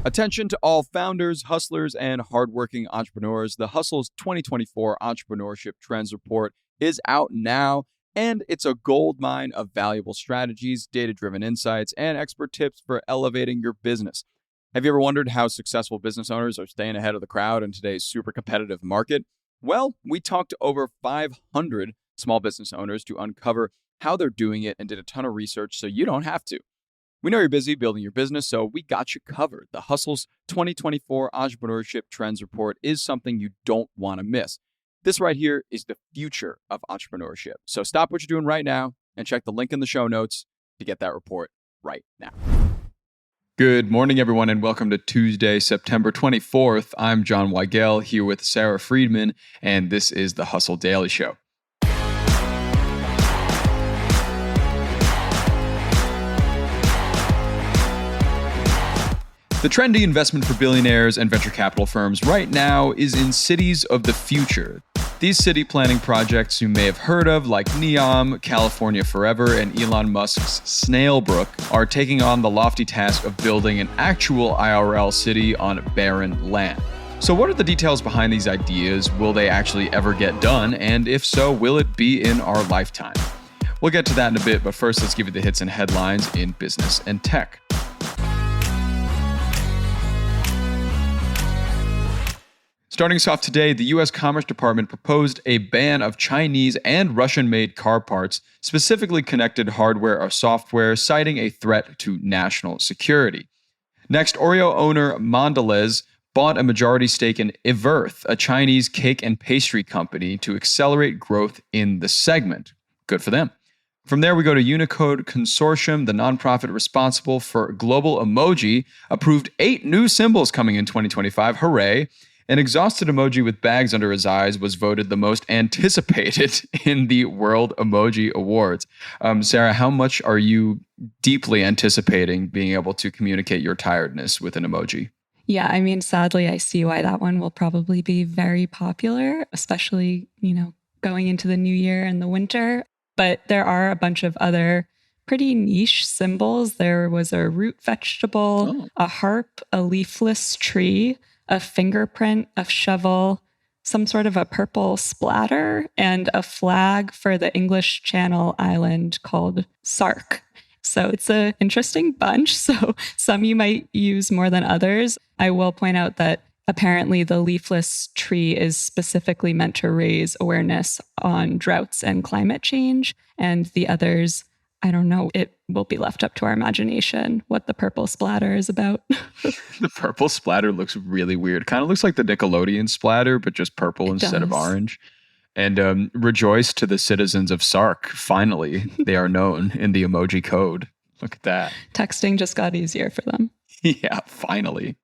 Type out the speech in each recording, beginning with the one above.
Attention to all founders, hustlers, and hardworking entrepreneurs. The Hustle's 2024 Entrepreneurship Trends Report is out now, and it's a goldmine of valuable strategies, data-driven insights, and expert tips for elevating your business. Have you ever wondered how successful business owners are staying ahead of the crowd in today's super competitive market? Well, we talked to over 500 small business owners to uncover how they're doing it and did a ton of research so you don't have to. We know you're busy building your business, so we got you covered. The Hustle's 2024 Entrepreneurship Trends Report is something you don't want to miss. This right here is the future of entrepreneurship. So stop what you're doing right now and check the link in the show notes to get that report right now. Good morning, everyone, and welcome to Tuesday, September 24th. I'm John Weigell here with Sara Friedman, and this is the Hustle Daily Show. The trendy investment for billionaires and venture capital firms right now is in cities of the future. These city planning projects you may have heard of, like Neom, California Forever, and Elon Musk's Snailbrook, are taking on the lofty task of building an actual IRL city on barren land. So what are the details behind these ideas? Will they actually ever get done? And if so, will it be in our lifetime? We'll get to that in a bit, but first let's give you the hits and headlines in business and tech. Starting us off today, the U.S. Commerce Department proposed a ban of Chinese and Russian-made car parts, specifically connected hardware or software, citing a threat to national security. Next, Oreo owner Mondelez bought a majority stake in Everth, a Chinese cake and pastry company, to accelerate growth in the segment. Good for them. From there, we go to Unicode Consortium, the nonprofit responsible for global emoji, approved 8 new symbols coming in 2025. Hooray! An exhausted emoji with bags under his eyes was voted the most anticipated in the World Emoji Awards. Sara, how much are you deeply anticipating being able to communicate your tiredness with an emoji? Yeah, I mean, sadly, I see why that one will probably be very popular, especially, going into the new year and the winter. But there are a bunch of other pretty niche symbols. There was a root vegetable, a harp, a leafless tree, a fingerprint, a shovel, some sort of a purple splatter, and a flag for the English Channel island called Sark. So it's an interesting bunch. So some you might use more than others. I will point out that apparently the leafless tree is specifically meant to raise awareness on droughts and climate change. And the others, I don't know, it will be left up to our imagination what the purple splatter is about. The purple splatter looks really weird. Kind of looks like the Nickelodeon splatter, but just purple instead of orange. And rejoice to the citizens of Sark. Finally, they are known in the emoji code. Look at that. Texting just got easier for them. Yeah, finally.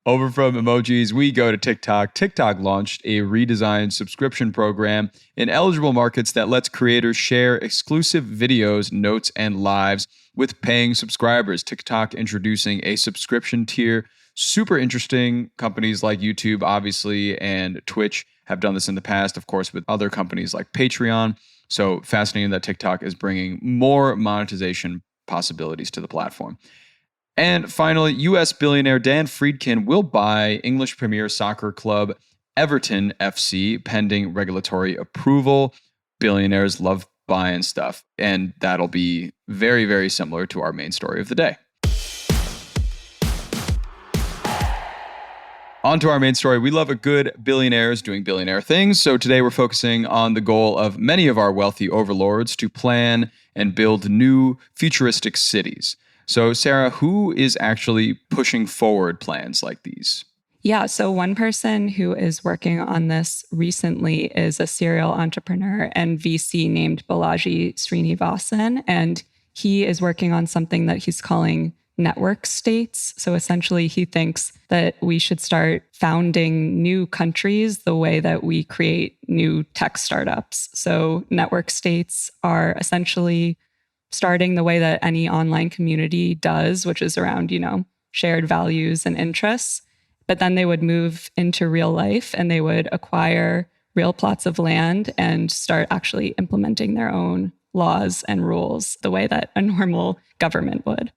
Over from emojis, we go to TikTok. TikTok launched a redesigned subscription program in eligible markets that lets creators share exclusive videos, notes, and lives with paying subscribers. TikTok introducing a subscription tier. Super interesting. Companies like YouTube, obviously, and Twitch have done this in the past, of course, with other companies like Patreon. So fascinating that TikTok is bringing more monetization possibilities to the platform. And finally, U.S. billionaire Dan Friedman will buy English Premier Soccer club Everton F.C. pending regulatory approval. Billionaires love buying stuff, and that'll be very, very similar to our main story of the day. On to our main story. We love a good billionaires doing billionaire things. So today we're focusing on the goal of many of our wealthy overlords to plan and build new futuristic cities. So, Sara, who is actually pushing forward plans like these? Yeah, so one person who is working on this recently is a serial entrepreneur and VC named Balaji Srinivasan, and he is working on something that he's calling network states. So essentially, he thinks that we should start founding new countries the way that we create new tech startups. So network states are essentially starting the way that any online community does, which is around, shared values and interests. But then they would move into real life and they would acquire real plots of land and start actually implementing their own laws and rules the way that a normal government would.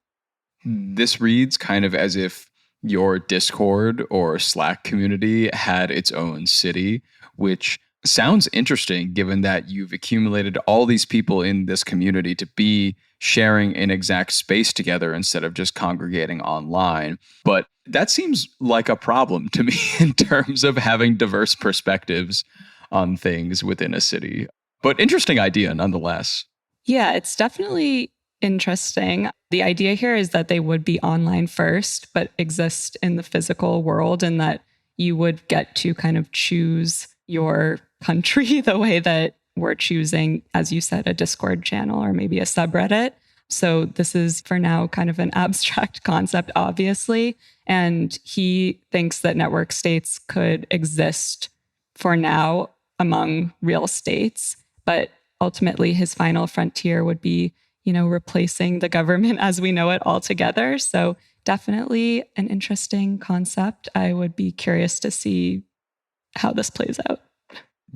This reads kind of as if your Discord or Slack community had its own city, which sounds interesting given that you've accumulated all these people in this community to be sharing an exact space together instead of just congregating online. But that seems like a problem to me in terms of having diverse perspectives on things within a city. But interesting idea nonetheless. Yeah, it's definitely interesting. The idea here is that they would be online first, but exist in the physical world, and that you would get to kind of choose your country the way that we're choosing, as you said, a Discord channel or maybe a subreddit. So this is for now kind of an abstract concept, obviously. And he thinks that network states could exist for now among real states, but ultimately his final frontier would be, replacing the government as we know it altogether. So definitely an interesting concept. I would be curious to see how this plays out.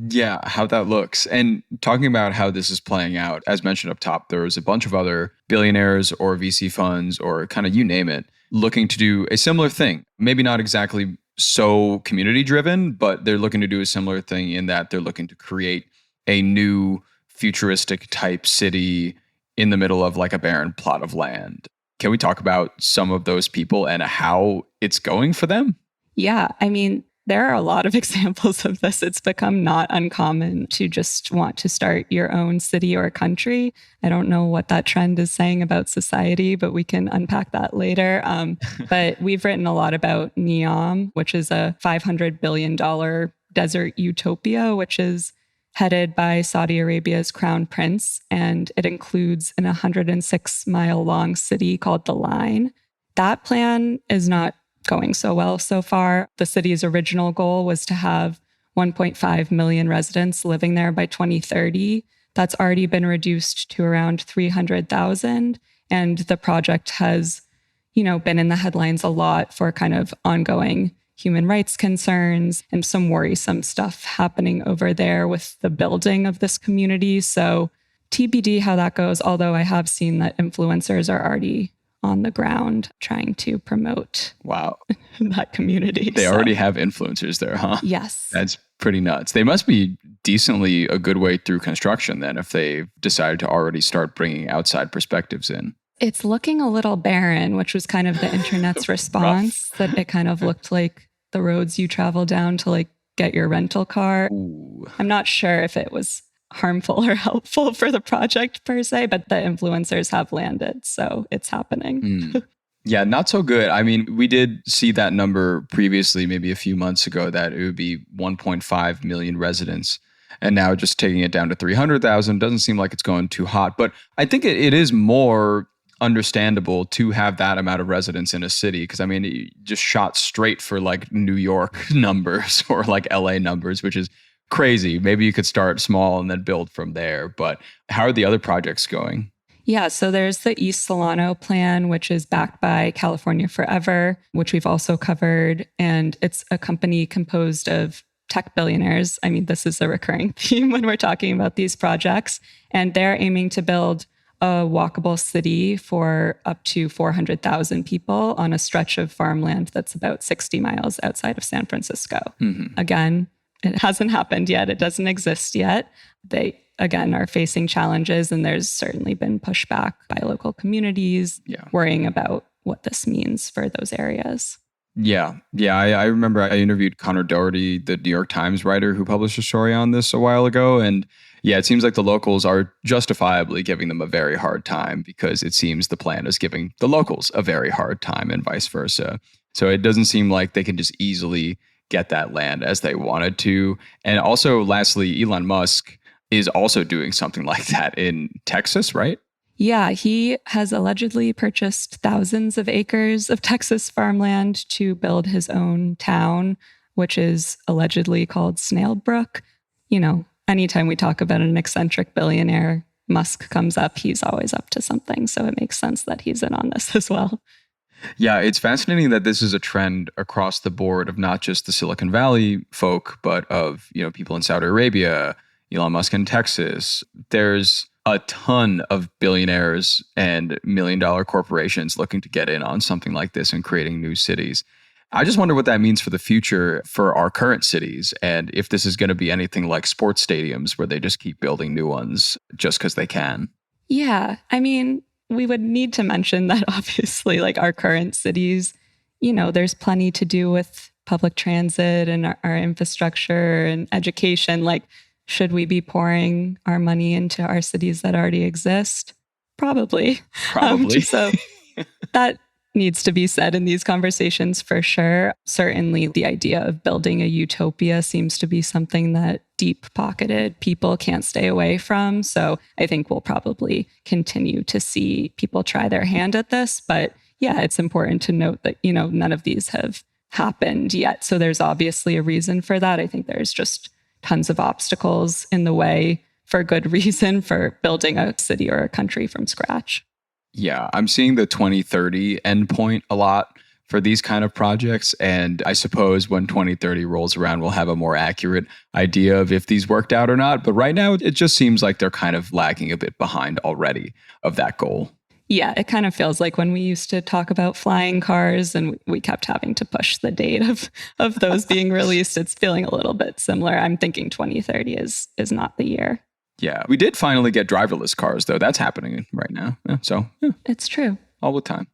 Yeah, how that looks. And talking about how this is playing out, as mentioned up top, there's a bunch of other billionaires or VC funds or kind of you name it, looking to do a similar thing. Maybe not exactly so community driven, but they're looking to do a similar thing in that they're looking to create a new futuristic type city in the middle of like a barren plot of land. Can we talk about some of those people and how it's going for them? Yeah, I mean, there are a lot of examples of this. It's become not uncommon to just want to start your own city or country. I don't know what that trend is saying about society, but we can unpack that later. But we've written a lot about Neom, which is a $500 billion desert utopia, which is headed by Saudi Arabia's crown prince. And it includes an 106-mile-long city called The Line. That plan is not going so well so far. The city's original goal was to have 1.5 million residents living there by 2030. That's already been reduced to around 300,000. And the project has, been in the headlines a lot for kind of ongoing human rights concerns and some worrisome stuff happening over there with the building of this community. So TBD how that goes, although I have seen that influencers are already on the ground trying to promote that community. They already have influencers there, huh? Yes. That's pretty nuts. They must be decently a good way through construction then if they've decided to already start bringing outside perspectives in. It's looking a little barren, which was kind of the internet's response, that it kind of looked like the roads you travel down to like get your rental car. Ooh. I'm not sure if it was harmful or helpful for the project per se, but the influencers have landed, so it's happening. Yeah, not so good. I mean, we did see that number previously, maybe a few months ago, that it would be 1.5 million residents. And now just taking it down to 300,000 doesn't seem like it's going too hot. But I think it is more understandable to have that amount of residents in a city, because I mean, it just shot straight for like New York numbers or like LA numbers, which is crazy. Maybe you could start small and then build from there. But how are the other projects going? Yeah, so there's the East Solano plan, which is backed by California Forever, which we've also covered. And it's a company composed of tech billionaires. I mean, this is a recurring theme when we're talking about these projects. And they're aiming to build a walkable city for up to 400,000 people on a stretch of farmland that's about 60 miles outside of San Francisco. Mm-hmm. Again, it hasn't happened yet. It doesn't exist yet. They, again, are facing challenges, and there's certainly been pushback by local communities worrying about what this means for those areas. Yeah. I remember I interviewed Connor Doherty, the New York Times writer who published a story on this a while ago. And yeah, it seems like the locals are justifiably giving them a very hard time, because it seems the plan is giving the locals a very hard time and vice versa. So it doesn't seem like they can just easily get that land as they wanted to. And also, lastly, Elon Musk is also doing something like that in Texas, right? Yeah, he has allegedly purchased thousands of acres of Texas farmland to build his own town, which is allegedly called Snailbrook. Anytime we talk about an eccentric billionaire, Musk comes up, he's always up to something. So it makes sense that he's in on this as well. Yeah, it's fascinating that this is a trend across the board of not just the Silicon Valley folk, but of, people in Saudi Arabia, Elon Musk in Texas. There's a ton of billionaires and million-dollar corporations looking to get in on something like this and creating new cities. I just wonder what that means for the future for our current cities, and if this is going to be anything like sports stadiums where they just keep building new ones just because they can. Yeah, I mean, we would need to mention that obviously, like our current cities, there's plenty to do with public transit and our infrastructure and education. Like, should we be pouring our money into our cities that already exist? Probably. So that needs to be said in these conversations for sure. Certainly the idea of building a utopia seems to be something that deep-pocketed people can't stay away from. So I think we'll probably continue to see people try their hand at this. But yeah, it's important to note that, none of these have happened yet. So there's obviously a reason for that. I think there's just tons of obstacles in the way for good reason for building a city or a country from scratch. Yeah, I'm seeing the 2030 endpoint a lot for these kind of projects. And I suppose when 2030 rolls around, we'll have a more accurate idea of if these worked out or not. But right now, it just seems like they're kind of lagging a bit behind already of that goal. Yeah, it kind of feels like when we used to talk about flying cars and we kept having to push the date of those being released. It's feeling a little bit similar. I'm thinking 2030 is not the year. Yeah, we did finally get driverless cars, though. That's happening right now. Yeah. It's true. All the time.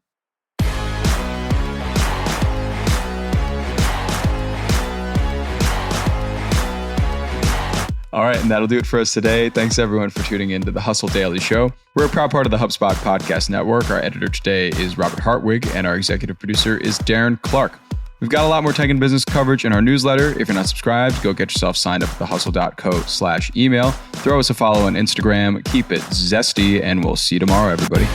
All right, and that'll do it for us today. Thanks, everyone, for tuning in to the Hustle Daily Show. We're a proud part of the HubSpot Podcast Network. Our editor today is Robert Hartwig, and our executive producer is Darren Clark. We've got a lot more tech and business coverage in our newsletter. If you're not subscribed, go get yourself signed up at thehustle.co/email. Throw us a follow on Instagram. Keep it zesty, and we'll see you tomorrow, everybody.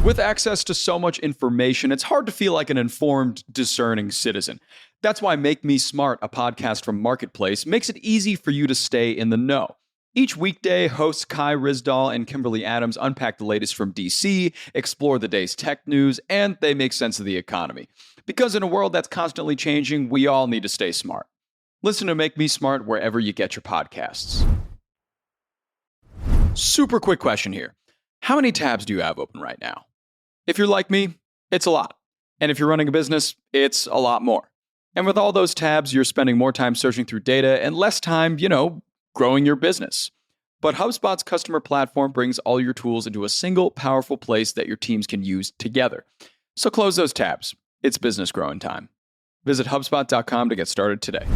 With access to so much information, it's hard to feel like an informed, discerning citizen. That's why Make Me Smart, a podcast from Marketplace, makes it easy for you to stay in the know. Each weekday, hosts Kai Rizdal and Kimberly Adams unpack the latest from DC, explore the day's tech news, and they make sense of the economy. Because in a world that's constantly changing, we all need to stay smart. Listen to Make Me Smart wherever you get your podcasts. Super quick question here. How many tabs do you have open right now? If you're like me, it's a lot. And if you're running a business, it's a lot more. And with all those tabs, you're spending more time searching through data and less time, growing your business. But HubSpot's customer platform brings all your tools into a single, powerful place that your teams can use together. So close those tabs. It's business growing time. Visit HubSpot.com to get started today.